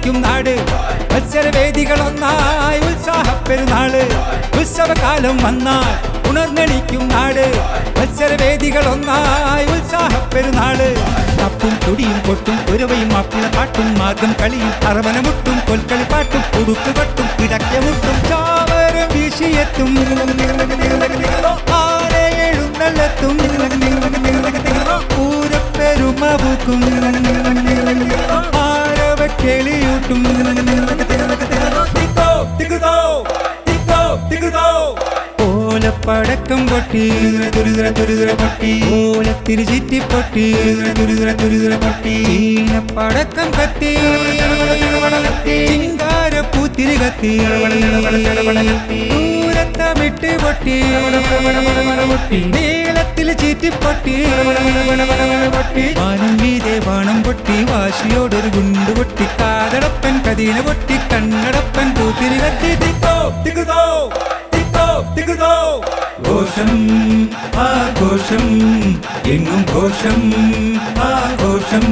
ഉണർന്നെണിക്കും നാട് മത്സരവേദികളൊന്നായി ഉത്സാഹപ്പെരുന്നാള് ഉത്സവകാലം വന്നാൽ ഉണർന്നെണിക്കും നാട് മത്സരവേദികളൊന്നായി ഉത്സാഹപ്പെരുന്നാള് തപ്പും തുടിയും കൊട്ടും കുരവയും മാപ്പിളപ്പാട്ടും മാർഗം കളിയും അറവനമുട്ടും കൊൽക്കളിപ്പാട്ടും ഉടുക്കുകൊട്ടും കിടക്കമുട്ടും ചാവരം വീശിയെത്തും ആനയെഴുന്നള്ളത്തും പൂരപ്പെരുമപൂക്കും ആരവക്കെളിയൂട്ടും ഓലപ്പടക്കം പൊട്ടി തുരുതുര തുരുതുര പൊട്ടി ഓലത്തിരി ചീറ്റി പൊട്ടി തുരുതുര തുരുതുര പൊട്ടി പടക്കം കത്തി ചിങ്കാരപ്പൂത്തിരി കത്തി ദൂരത്തമിട്ട് പൊട്ടി നീളത്തിൽ ചീറ്റിപ്പൊട്ടി വാനം വീതേ വാണം പൊട്ടി വാശിയോടൊരു ഗുണ്ടു പൊട്ടി കാതടപ്പൻ കതീന പൊട്ടി കണ്ണടപ്പൻ പൂത്തിരി കത്തി തിക്കോ തിക്കുതോ തിക്കുതോ ഘോഷം ആഘോഷം എങ്ങും ഘോഷം ആഘോഷം